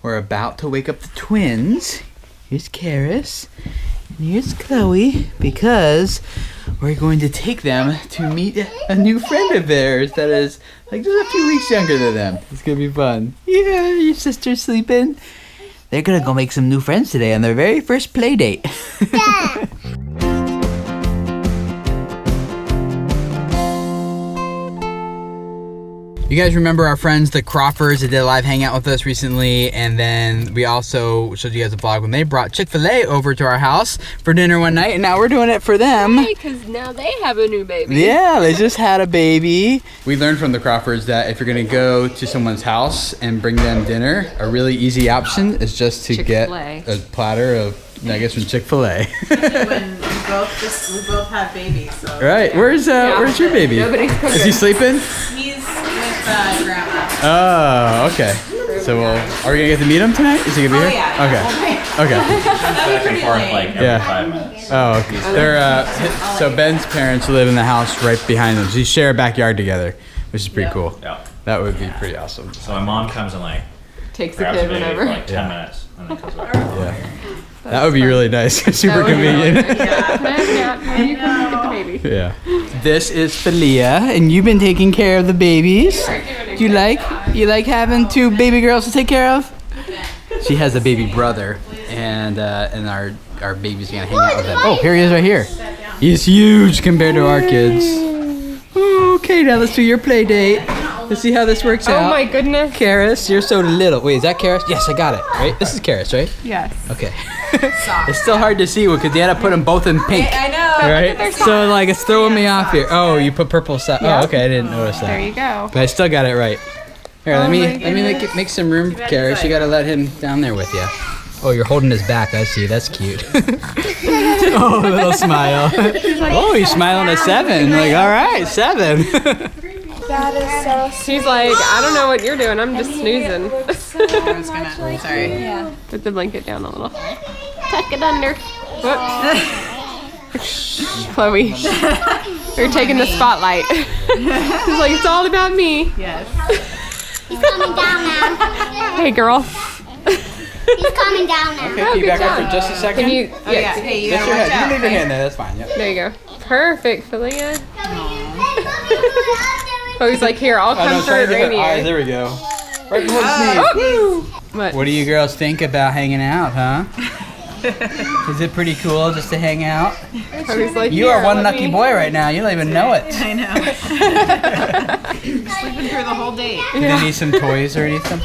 We're about to wake up the twins. Here's Karis. And here's Chloe. Because we're going to take them to meet a new friend of theirs that is like just a few weeks younger than them. It's going to be fun. Yeah, your sister's sleeping. They're going to go make some new friends today on their very first play date. Yeah. You guys remember our friends, the Crawfords, that did a live hangout with us recently, and then we also showed you guys a vlog when they brought Chick-fil-A over to our house for dinner one night, and now we're doing it for them. Because now they have a new baby. Yeah, they just had a baby. We learned from the Crawfords that if you're gonna go to someone's house and bring them dinner, a really easy option is just to get a platter of nuggets from Chick-fil-A. When we both have babies. So. Right, where's your baby? Nobody's cooking. Is he sleeping? He's with grandma. Oh, okay. So are we gonna get to meet him tonight? Is he gonna be here? Yeah. Okay. Back and forth like every 5 minutes. Oh, okay. They're so Ben's parents live in the house right behind them. So you share a backyard together, which is pretty cool. Yeah. That would be pretty awesome. So my mom comes and like takes the grabs kid the baby whenever. for like 10 minutes and then comes back. Yeah. That would be really nice. Super convenient. You can get the baby. Yeah. This is Philia, and you've been taking care of the babies. You like having 2 baby girls to take care of? She has a baby brother, and our baby's gonna hang out with him. Oh, here he is right here. He's huge compared to our kids. Okay, now let's do your play date. Let's see how this works out. Oh my goodness. Karis, you're so little. Wait, is that Karis? Yes, I got it. Right? This is Karis, right? Yes. Okay. It's still hard to see because they had to put them both in pink. I know. Right? So like it's throwing me off here. Oh, you put purple socks. Yeah. Oh, okay, I didn't notice that. There you go. But I still got it right. Here, let me goodness. make some room, Karis. You gotta let him down there with you. Oh, you're holding his back. I see. That's cute. Oh, a little smile. Oh, he's smiling at 7. Like, all right, 7. That is so. She's like, I don't know what you're doing. I'm just snoozing. I was gonna. Sorry. Yeah. Put the blanket down a little. Tuck it under. Chloe, you're taking the spotlight. She's like, it's all about me. Yes. He's coming down now. Hey, girl. He's coming down now. Okay, can you back up for just a second? Can you? Oh, yeah. Hey, you Lift gotta your watch head. You out. can leave your hand there. That's fine. Yep. There you go. Perfect, Philia. Chloe's like, here, I'll come for Rainier. There we go. Right before the sneeze. What? What do you girls think about hanging out, huh? Is it pretty cool just to hang out? Chloe's like, You are one lucky boy right now. You don't even know it. I know. Sleeping through the whole day. Do they need some toys or anything?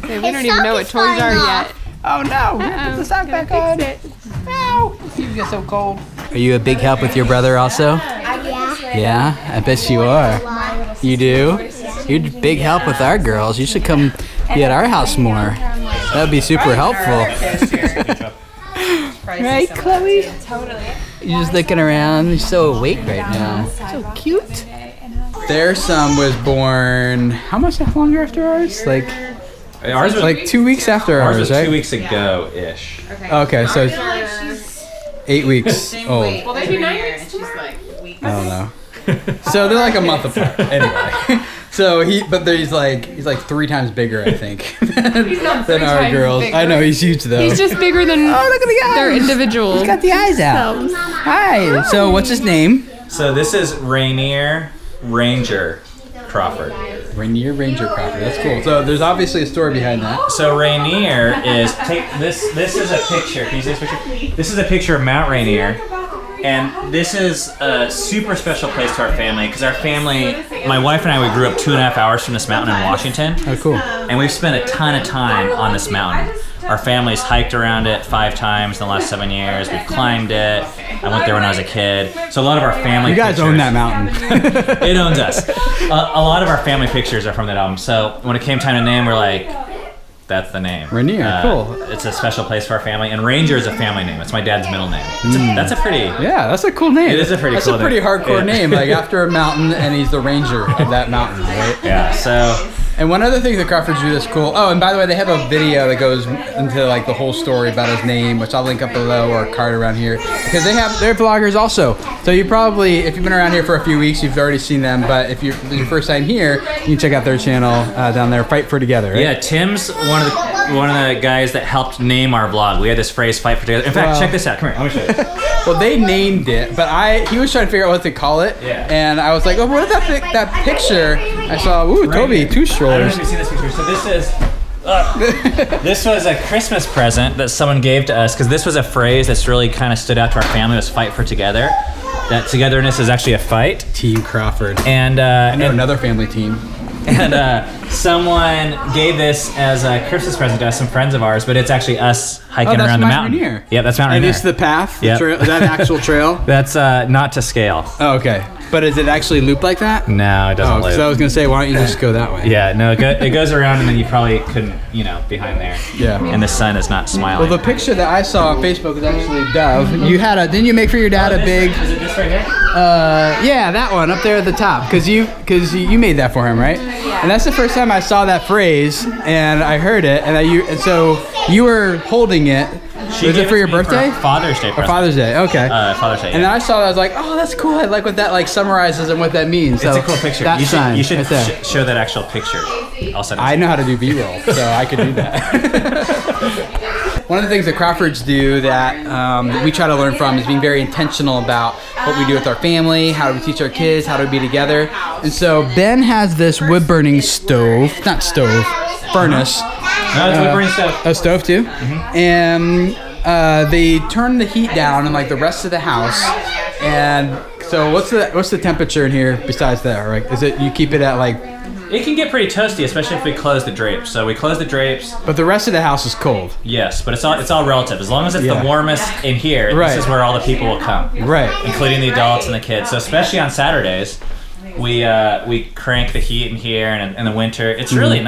Hey, we don't even know what toys are yet. Oh no! Put the sock back on. No, you get so cold. Are you a big help with your brother also? Yeah, I bet you are. You do? You're a big help with our girls. You should come be at our house more. That would be super helpful. Right, Chloe? Totally. You're just looking around. You're so awake right now. So cute. Their son was born how much longer after ours? Ours was Like 2 weeks after ours ours, was right? 2 weeks ago-ish. Okay, so 8 weeks old. Well, they'd be 9 weeks And she's like, weeks. I don't know. So they're like a month apart. Anyway. So he's like 3 times bigger, I think, than our girls. bigger. I know he's huge though. He's just bigger than look at the eyes. their individual. He's got the eyes out. Hi. So what's his name? So this is Rainier Ranger Crawford. Rainier Ranger Crawford. That's cool. So there's obviously a story behind that. So Rainier is this is a picture. Can you see this picture? This is a picture of Mount Rainier. And this is a super special place to our family because our family, my wife and I, we grew up 2.5 hours from this mountain in Washington. Oh, cool. And we've spent a ton of time on this mountain. Our family's hiked around it 5 times in the last 7 years. We've climbed it. I went there when I was a kid. So a lot of our family You guys pictures, own that mountain. It owns us. A lot of our family pictures are from that album. So when it came time to name, we're like, that's the name. Rainier, cool. It's a special place for our family. And Ranger is a family name. It's my dad's middle name. That's a pretty... Yeah, that's a cool name. It is a pretty cool That's a pretty name. hardcore Yeah. name, like after a mountain, and he's the ranger of that mountain, right? Yeah, so And one other thing that Crawfords do that's cool. Oh, and by the way, they have a video that goes into like the whole story about his name, which I'll link up below or a card around here, because they're vloggers also. So you probably, if you've been around here for a few weeks, you've already seen them. But if you're your first time here, you can check out their channel down there, Fight for Together. Right? Yeah, Tim's one of the guys that helped name our vlog. We had this phrase, "Fight for Together." In fact, check this out. Come here, let me show you. Well, they named it, but he was trying to figure out what to call it. Yeah. And I was like, oh, what is that picture? I saw, ooh, Right Toby, here. 2 I don't know strollers. if you've seen this picture. So this is. This was a Christmas present that someone gave to us because this was a phrase that's really kind of stood out to our family. Was "fight for together." That togetherness is actually a fight. Team Crawford. And I know another family team. And someone gave this as a Christmas present to us, some friends of ours, but it's actually us hiking that's around the Mount mountain. Rainier. Yeah, that's Mount And Rainier. it's the path? Yep. Is that an actual trail? That's not to scale. Oh, okay. But is it actually looped like that? No, it doesn't Oh, because I loop. was going to say, why don't you just go that way? Yeah, no, it goes around and then you probably couldn't, behind there. Yeah. And the sun is not smiling. Well, the picture that I saw on Facebook was actually Dove. Didn't you make for your dad a big? Is it this right here? Yeah, that one up there at the top, because you made that for him, right? And that's the first time I saw that phrase, and I heard it, and so you were holding it. Was it for your birthday? Father's Day. Or Father's Day? Okay. Father's Day. And then I saw that, I was like, oh, that's cool. I like what that summarizes and what that means. It's So a cool picture. That You sign should right there. show that actual picture. I'll send it. I know how to do B-roll, so I could do that. One of the things that Crawfords do that we try to learn from is being very intentional about what we do with our family, how do we teach our kids, how do we be together. And so Ben has this wood-burning furnace. No, it's wood burning stuff. A stove too? And they turn the heat down in like the rest of the house. And so what's the temperature in here besides that? Right? Is it, you keep it at like... It can get pretty toasty, especially if we close the drapes. So we close the drapes. But the rest of the house is cold. Yes, but it's all relative. As long as it's Yeah. the warmest in here, Right. this is where all the people will come. Right. Including the adults and the kids. So especially on Saturdays, we crank the heat in here, and in the winter, it's really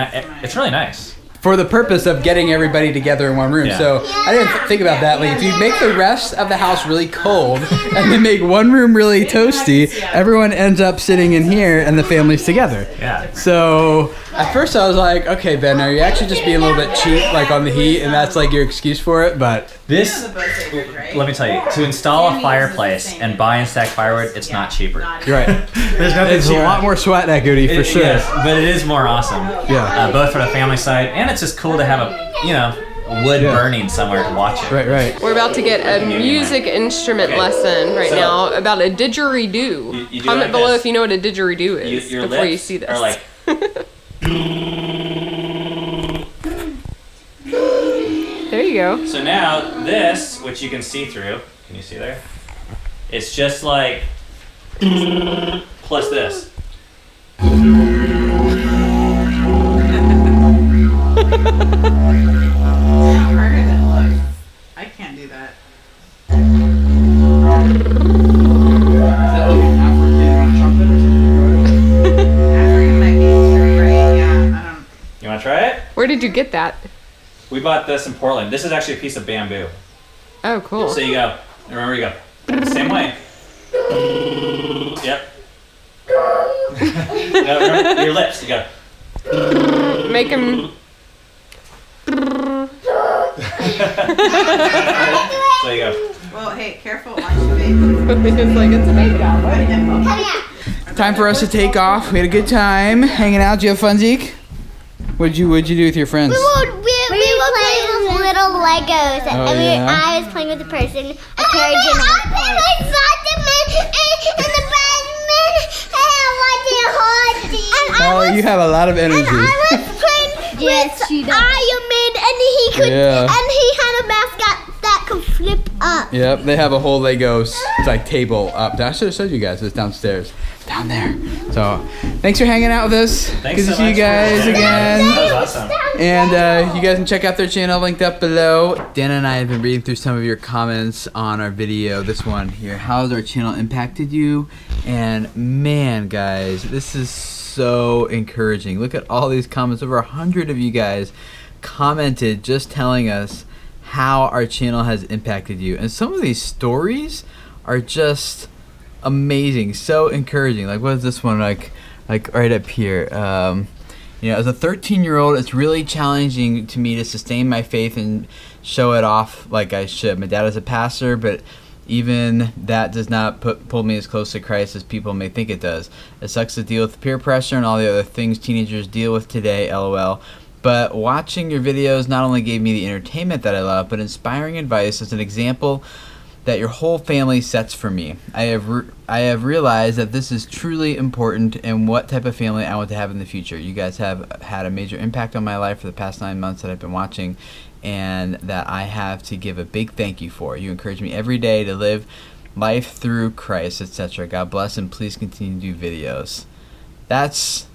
it's really nice. For the purpose of getting everybody together in one room. Yeah. So I didn't think about that. Like if you make the rest of the house really cold and then make one room really toasty, everyone ends up sitting in here and the family's together. Yeah. So at first I was like, okay, Ben, are you actually just being a little bit cheap, like on the heat, and that's like your excuse for it? But This, let me tell you, to install a fireplace and buy and stack firewood, it's not cheaper. you're right. There's nothing It's a cheaper. lot more sweat equity for sure. Yes, but it is more awesome. Yeah. Both for the family side, and it's just cool to have a wood burning somewhere to watch it. Right. We're about to get a music instrument lesson right So- now about a didgeridoo. You do Comment like below this. if you know what a didgeridoo is Your before you lips see this. are like, There you go. so now this, which you can see through, can you see there? It's just like plus this. Harder than it looks. I can't do that. African might be right. Yeah, I don't. You want to try it? Where did you get that? We bought this in Portland. This is actually a piece of bamboo. Oh, cool. So you go, remember you go, same way. Yep. No, remember, your lips, you go. Make him. So you go. Well, hey, careful. Watch your baby. It's like it's a baby doll. Time for us to take off. We had a good time hanging out. Did you have fun, Zeke? What'd you do with your friends? We were playing with little Legos. Oh, and yeah? I was playing with the person, a carriage and a horse. I saw them in the basement, and I watching a horse. Oh, you have a lot of energy. I was playing with Iron Man, and he could, Yeah. and he had a mascot that could flip up. Yep, they have a whole Legos table up. I should have showed you guys. It's downstairs, down there. So, thanks for hanging out with us. Thanks Good so to see you much guys for- again. That was awesome. And you guys can check out their channel linked up below. Dana and I have been reading through some of your comments on our video. This one here. How has our channel impacted you? And man, guys, this is so encouraging. Look at all these comments. Over 100 of you guys commented just telling us how our channel has impacted you. And some of these stories are just amazing, so encouraging. Like, what is this one like right up here? You know, as a 13-year-old, it's really challenging to me to sustain my faith and show it off like I should. My dad is a pastor, but even that does not pull me as close to Christ as people may think it does. It sucks to deal with peer pressure and all the other things teenagers deal with today, LOL. But watching your videos not only gave me the entertainment that I love, but inspiring advice as an example that your whole family sets for me. I have realized that this is truly important and what type of family I want to have in the future. You guys have had a major impact on my life for the past 9 months that I've been watching, and that I have to give a big thank you for. You encourage me every day to live life through Christ, etc. God bless, and please continue to do videos. That's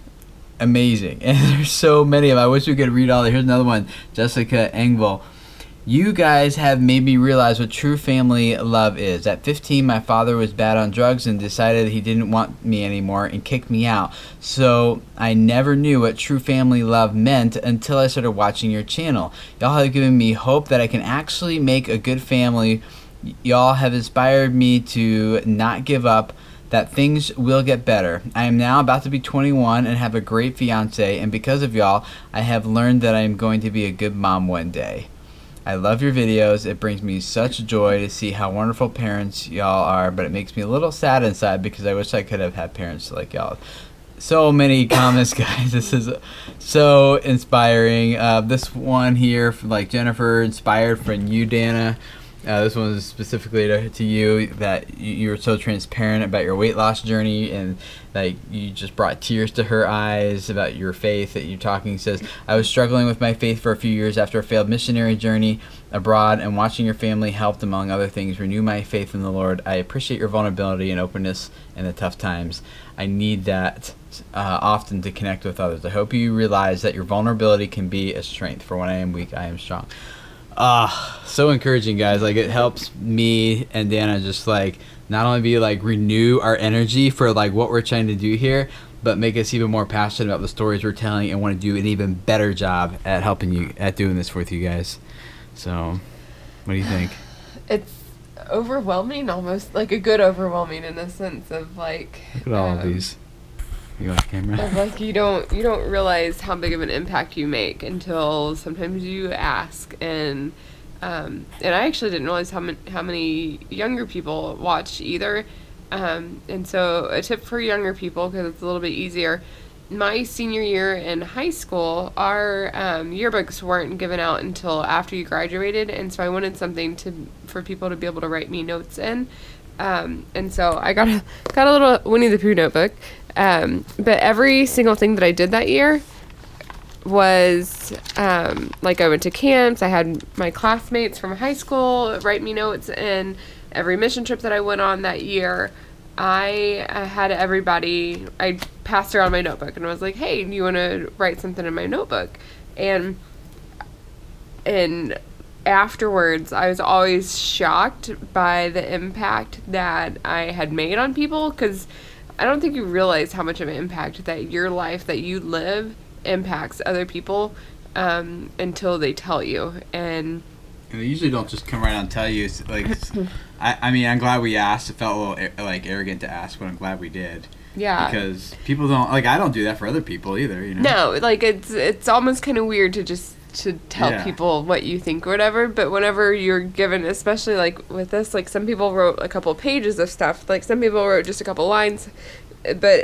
amazing. And there's so many of them. I wish we could read all. Here's another one. Jessica Engvall. You guys have made me realize what true family love is. At 15, my father was bad on drugs and decided he didn't want me anymore and kicked me out. So I never knew what true family love meant until I started watching your channel. Y'all have given me hope that I can actually make a good family. Y'all have inspired me to not give up, that things will get better. I am now about to be 21 and have a great fiance, and because of y'all, I have learned that I am going to be a good mom one day. I love your videos. It brings me such joy to see how wonderful parents y'all are, but it makes me a little sad inside because I wish I could have had parents like y'all. So many comments, guys. This is so inspiring. This one here from like Jennifer, inspired from you, Dana. This one is specifically to you, that you were so transparent about your weight loss journey, and like you just brought tears to her eyes about your faith that you're talking. Says, I was struggling with my faith for a few years after a failed missionary journey abroad, and watching your family helped, among other things, renew my faith in the Lord. I appreciate your vulnerability and openness in the tough times. I need that often to connect with others. I hope you realize that your vulnerability can be a strength. For when I am weak, I am strong. So encouraging, guys. Like, it helps me and Dana just like not only be like renew our energy for like what we're trying to do here, but make us even more passionate about the stories we're telling and want to do an even better job at helping you, at doing this with you guys. So what do you think? It's overwhelming, almost like a good overwhelming in the sense of like, Look at all of these. You got a camera? of like you don't realize how big of an impact you make until sometimes you ask, and I actually didn't realize how many younger people watch either, and so a tip for younger people, because it's a little bit easier. My senior year in high school, our yearbooks weren't given out until after you graduated, and so I wanted something for people to be able to write me notes in, and so I got a little Winnie the Pooh notebook. But every single thing that I did that year was, like, I went to camps, I had my classmates from high school write me notes, and every mission trip that I went on that year, I had everybody, I passed around my notebook, and I was like, hey, do you want to write something in my notebook? And afterwards, I was always shocked by the impact that I had made on people, because I don't think you realize how much of an impact that your life that you live impacts other people until they tell you. And they usually don't just come right out and tell you. It's like, I mean, I'm glad we asked. It felt a little like arrogant to ask, but I'm glad we did. Yeah. Because people don't, like, I don't do that for other people either, you know? No, like, it's almost kind of weird to tell people what you think or whatever, but whenever you're given, especially like with this, like some people wrote a couple pages of stuff, like some people wrote just a couple lines, but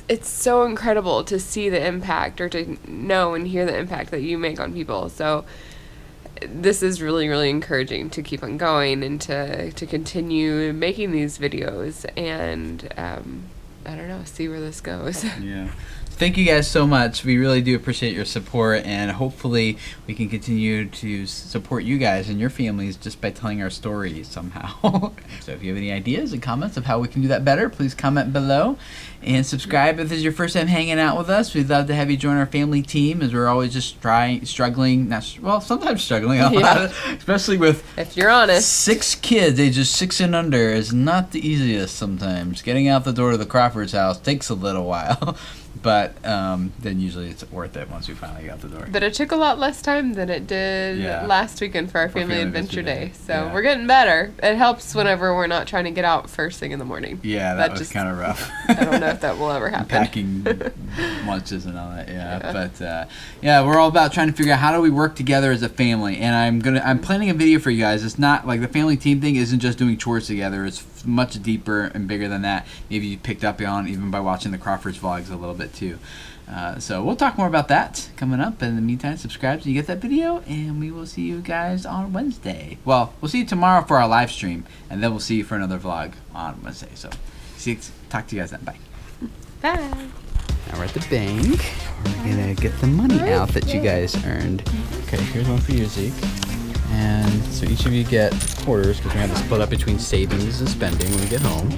it's so incredible to see the impact, or to know and hear the impact that you make on people. So this is really, really encouraging to keep on going and to continue making these videos, and I don't know, see where this goes. Yeah. Thank you guys so much. We really do appreciate your support, and hopefully we can continue to support you guys and your families just by telling our stories somehow. So if you have any ideas and comments of how we can do that better, please comment below, and subscribe if this is your first time hanging out with us. We'd love to have you join our family team, as we're always just struggling, sometimes struggling a lot, especially with, if you're honest, 6 kids ages 6 and under is not the easiest sometimes. Getting out the door to the Crawford's house takes a little while. but then usually it's worth it once we finally get out the door. But it took a lot less time than it did Yeah. last weekend for our Family Adventure Day. So Yeah. we're getting better. It helps whenever we're not trying to get out first thing in the morning. Yeah, that was kind of rough. I don't know if that will ever happen. Packing lunches and all that, but yeah, we're all about trying to figure out how do we work together as a family. And I'm planning a video for you guys. It's not like the family team thing isn't just doing chores together. It's much deeper and bigger than that. Maybe you picked up on even by watching the Crawford's vlogs a little bit too. So we'll talk more about that coming up. In the meantime, subscribe so you get that video, and we will see you guys on Wednesday. Well, we'll see you tomorrow for our live stream, and then we'll see you for another vlog on Wednesday. So talk to you guys then. Bye. Bye. Now we're at the bank. We're gonna get the money out that you guys earned. Okay, here's one for you, Zeke. And so each of you get quarters because we're gonna have to split up between savings and spending when we get home.